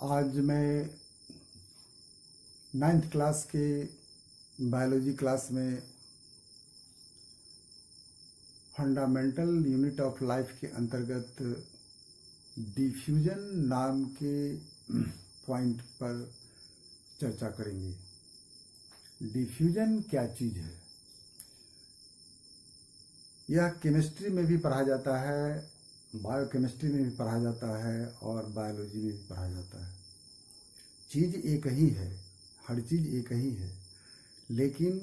आज मैं 9th class के बायोलॉजी क्लास में फंडामेंटल यूनिट ऑफ लाइफ के अंतर्गत डिफ्यूजन नाम के पॉइंट पर चर्चा करेंगे। डिफ्यूजन क्या चीज़ है? यह केमिस्ट्री में भी पढ़ा जाता है, बायोकेमिस्ट्री में भी पढ़ा जाता है और बायोलॉजी में भी पढ़ा जाता है। चीज़ एक ही है, हर चीज़ एक ही है, लेकिन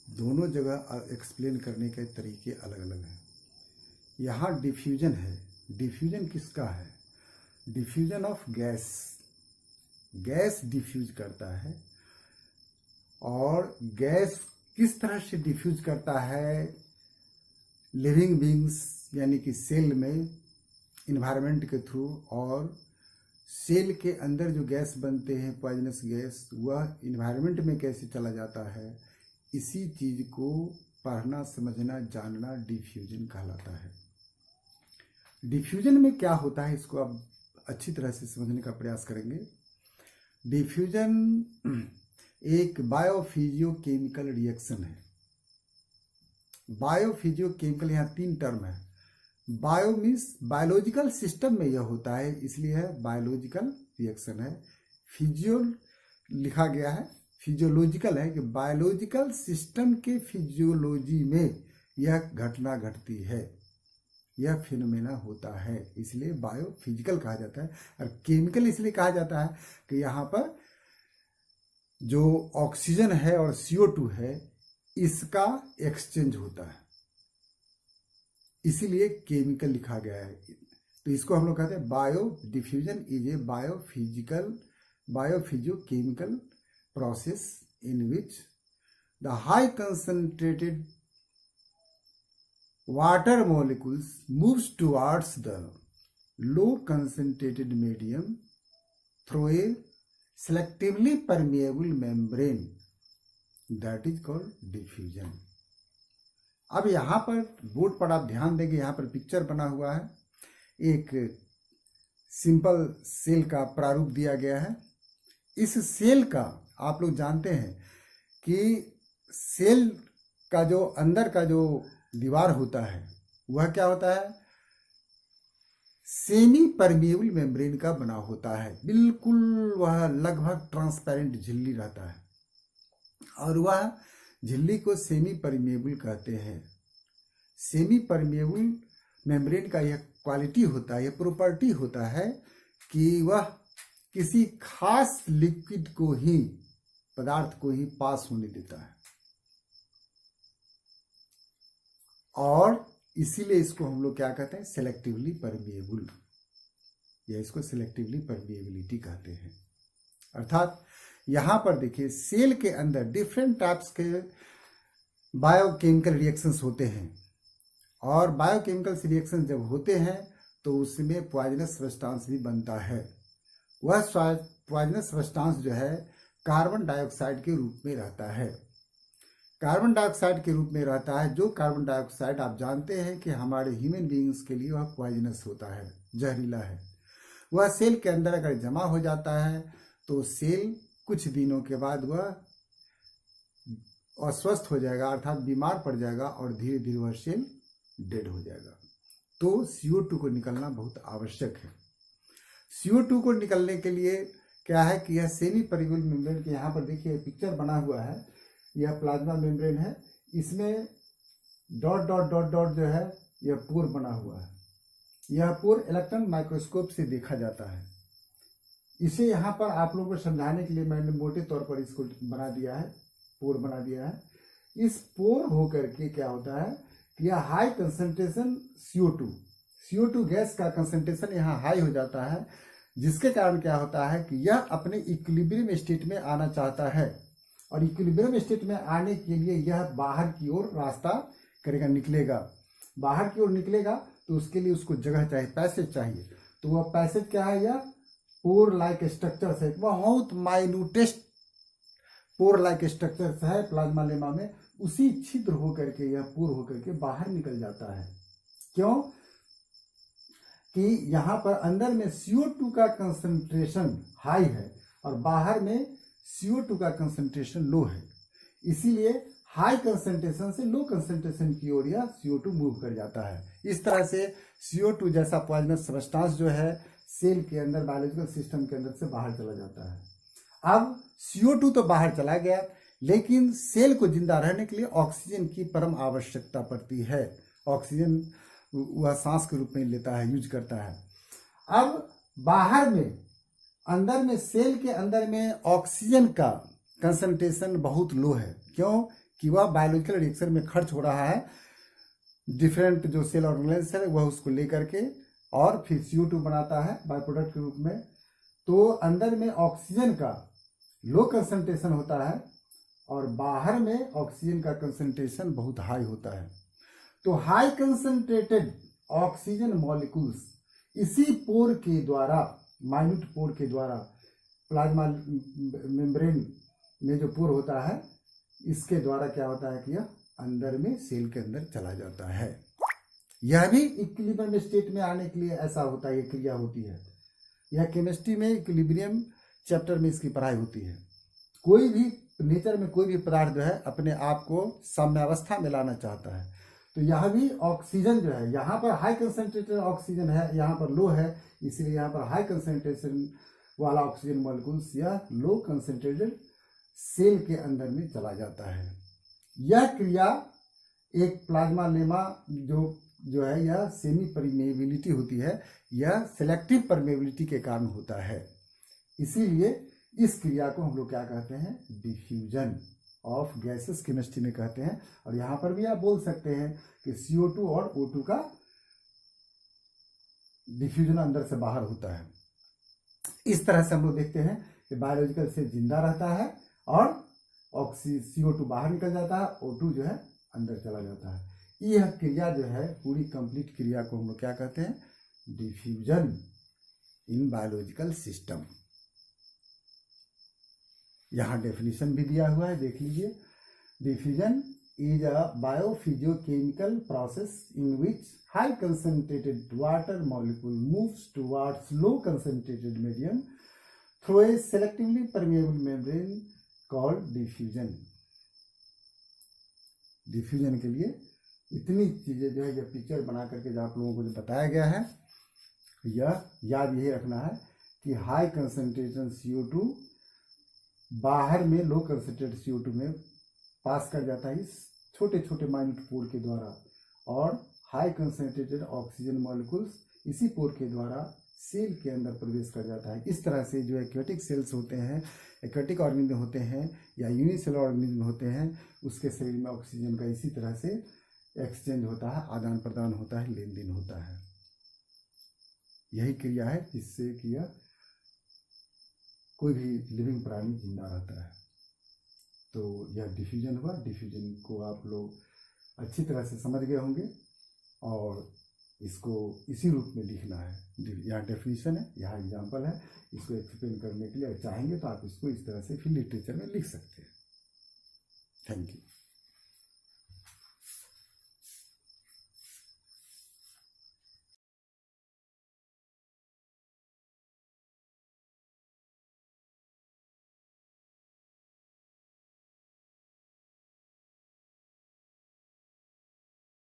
दोनों जगह एक्सप्लेन करने के तरीके अलग अलग हैं। यहाँ डिफ्यूजन है। डिफ्यूजन किसका है? Diffusion of gas. Gas diffuse करता है। और गैस किस तरह से डिफ्यूज करता है? लिविंग बींग्स यानी कि सेल में इन्वायरमेंट के थ्रू, और सेल के अंदर जो गैस बनते हैं पॉइजनस गैस, वह इन्वायरमेंट में कैसे चला जाता है, इसी चीज़ को पढ़ना, समझना, जानना डिफ्यूजन कहलाता है। डिफ्यूजन में क्या होता है, इसको आप अच्छी तरह से समझने का प्रयास करेंगे। डिफ्यूजन एक बायोफिजियोकेमिकल रिएक्शन है। बायोफिजियोकेमिकल, यहाँ 3 टर्म है। बायो मीन्स बायोलॉजिकल सिस्टम में यह होता है, इसलिए है बायोलॉजिकल रिएक्शन है। फिजियो लिखा गया है, फिजियोलॉजिकल है कि बायोलॉजिकल सिस्टम के फिजियोलॉजी में यह घटना घटती है, यह फिनोमेना होता है, इसलिए बायोफिजिकल कहा जाता है। और केमिकल इसलिए कहा जाता है कि यहाँ पर जो ऑक्सीजन है और CO2 है, इसका एक्सचेंज होता है, इसीलिए केमिकल लिखा गया है। तो इसको हम लोग कहते हैं bio diffusion is a biophysiochemical process in which the high concentrated water molecules moves towards the low concentrated medium through a selectively permeable membrane, that is called diffusion. अब यहाँ पर बोर्ड पर आप ध्यान देंगे, यहाँ पर पिक्चर बना हुआ है, एक सिंपल सेल का प्रारूप दिया गया है। इस सेल का आप लोग जानते हैं कि सेल का जो अंदर का जो दीवार होता है वह क्या होता है? सेमी परमिएबल मेम्ब्रेन का बना होता है। बिल्कुल वह लगभग ट्रांसपेरेंट झिल्ली रहता है, और वह झिल्ली को सेमी परमिएबल कहते हैं। सेमी परमिएबल मेम्ब्रेन का यह क्वालिटी होता है, यह प्रॉपर्टी होता है कि वह किसी खास लिक्विड को ही, पदार्थ को ही पास होने देता है, और इसीलिए इसको हम लोग क्या कहते हैं? सेलेक्टिवली परमिएबल, या इसको सेलेक्टिवली परमिएबिलिटी कहते हैं। अर्थात यहाँ पर देखिए, सेल के अंदर डिफरेंट टाइप्स के बायोकेमिकल रिएक्शंस होते हैं, और बायोकेमिकल रिएक्शन जब होते हैं तो उसमें पॉइजनस सब्सटेंस भी बनता है। वह पॉइजनस सब्सटेंस जो है कार्बन डाइऑक्साइड के रूप में रहता है। कार्बन डाइऑक्साइड के रूप में रहता है, जो कार्बन डाइऑक्साइड आप जानते हैं कि हमारे ह्यूमन बीइंग्स के लिए वह पॉइजनस होता है, जहरीला है। वह सेल के अंदर अगर जमा हो जाता है तो सेल कुछ दिनों के बाद वह अस्वस्थ हो जाएगा, अर्थात बीमार पड़ जाएगा, और धीरे धीरे वह सेल डेड हो जाएगा। तो CO2 को निकलना बहुत आवश्यक है। CO2 को निकलने के लिए क्या है कि यह सेमी परमिएबल मेम्ब्रेन के, यहाँ पर देखिए पिक्चर बना हुआ है, यह प्लाज्मा मेम्ब्रेन है, इसमें डॉट डॉट डॉट डॉट जो है यह पोर बना हुआ है। यह पोर इलेक्ट्रॉन माइक्रोस्कोप से देखा जाता है। इसे यहाँ पर आप लोगों को समझाने के लिए मैंने मोटे तौर पर इसको बना दिया है, पोर बना दिया है। इस पोर होकर के क्या होता है कि यह हाई कंसंट्रेशन CO2 गैस का कंसंट्रेशन यहाँ हाई हो जाता है, जिसके कारण क्या होता है कि यह अपने इक्विलिब्रियम स्टेट में आना चाहता है, और इक्विलिब्रियम स्टेट में आने के लिए यह बाहर की ओर रास्ता करेगा, निकलेगा। बाहर की ओर निकलेगा तो उसके लिए उसको जगह चाहिए, पैसेज चाहिए। तो वह पैसेज क्या है? यह पोर लाइक स्ट्रक्चर है, बहुत माइन्यूटेस्ट पोर लाइक स्ट्रक्चर है प्लाज्मा लेमा में। उसी छिद्र होकर के, यह पोर होकर के बाहर निकल जाता है। क्यों? कि यहाँ पर अंदर में CO2 का कंसंट्रेशन हाई है और बाहर में CO2 का कंसंट्रेशन लो है, इसीलिए हाई कंसंट्रेशन से लो कंसंट्रेशन की ओर यह CO2 मूव कर जाता है। इस तरह से CO2 जैसा पॉइजनस सब्सटेंस जो है सेल के अंदर, बायोलॉजिकल सिस्टम के अंदर से बाहर चला जाता है। अब CO2 तो बाहर चला गया, लेकिन सेल को जिंदा रहने के लिए ऑक्सीजन की परम आवश्यकता पड़ती है। ऑक्सीजन वह सांस के रूप में लेता है, यूज करता है। अब बाहर में, अंदर में, सेल के अंदर में ऑक्सीजन का कंसंट्रेशन बहुत लो है। क्यों? कि वह बायोलॉजिकल रिएक्शन में खर्च हो रहा है, डिफरेंट जो सेल ऑर्गेनेल्स है वह उसको लेकर के और फिर CO2 बनाता है बाय प्रोडक्ट के रूप में। तो अंदर में ऑक्सीजन का लो कंसंट्रेशन होता है और बाहर में ऑक्सीजन का कंसंट्रेशन बहुत हाई होता है। तो हाई कंसंट्रेटेड ऑक्सीजन मॉलिक्यूल्स इसी पोर के द्वारा, माइन्यूट पोर के द्वारा, प्लाज्मा मेम्ब्रेन में जो पोर होता है इसके द्वारा क्या होता है कि यह अंदर में सेल के अंदर चला जाता है। यह भी इक्विलिब्रियम स्टेट में आने के लिए ऐसा होता है, ये क्रिया होती है। यह केमिस्ट्री में इक्विलिब्रियम चैप्टर में इसकी पढ़ाई होती है। कोई भी नेचर में कोई भी पदार्थ जो है अपने आप को साम्यावस्था में लाना चाहता है। तो यह भी ऑक्सीजन जो है, यहाँ पर हाई कंसंट्रेटेड ऑक्सीजन है, यहाँ पर लो है, इसलिए यहाँ पर हाई कंसंट्रेशन वाला ऑक्सीजन मॉलिक्यूल्स यह लो कंसंट्रेटेड सेल के अंदर में चला जाता है। यह क्रिया एक प्लाज्मा लेमा जो है यह सेमी परमेबिलिटी होती है, यह सेलेक्टिव परमेबिलिटी के कारण होता है। इसीलिए इस क्रिया को हम लोग क्या कहते हैं? डिफ्यूजन ऑफ गैसेस केमिस्ट्री में कहते हैं। और यहाँ पर भी आप बोल सकते हैं कि CO2 और O2 का डिफ्यूजन अंदर से बाहर होता है। इस तरह से हम लोग देखते हैं कि बायोलॉजिकल सेल जिंदा रहता है और CO2 बाहर निकल जाता है, O2 जो है अंदर चला जाता है। यह क्रिया जो है, पूरी कंप्लीट क्रिया को हम लोग क्या कहते हैं? Diffusion in biological system. यहाँ डेफिनेशन भी दिया हुआ है, देख लीजिए। Diffusion is a biophysiochemical process in which high concentrated water molecule moves towards low concentrated medium through a selectively permeable membrane called diffusion. Diffusion के लिए इतनी चीजें जो है, ये पिक्चर बना करके जो आप लोगों को जो बताया गया है, यह याद यही रखना है कि हाई कंसंट्रेशन CO2 बाहर में लो कंसंट्रेटेड CO2 में पास कर जाता है इस छोटे छोटे माइन्यूट पोर के द्वारा, और हाई कंसंट्रेटेड ऑक्सीजन मॉलिक्यूल्स इसी पोर के द्वारा सेल के अंदर प्रवेश कर जाता है। इस तरह से जो एक्वेटिक सेल्स होते हैं, एक्वेटिक ऑर्गेनिज्म होते हैं या यूनिसेलुलर ऑर्गेनिज्म होते हैं, उसके शरीर में ऑक्सीजन का इसी तरह से एक्सचेंज होता है, आदान प्रदान होता है, लेन देन होता है। यही क्रिया है जिससे कि यह कोई भी लिविंग प्राणी जिंदा रहता है। तो यह डिफ्यूजन हुआ। डिफ्यूजन को आप लोग अच्छी तरह से समझ गए होंगे और इसको इसी रूप में लिखना है। यहाँ डेफिनेशन है, यहाँ एग्जाम्पल है। इसको एक्सप्लेन करने के लिए चाहेंगे तो आप इसको इस तरह से फिर लिटरेचर में लिख सकते हैं। Thank you.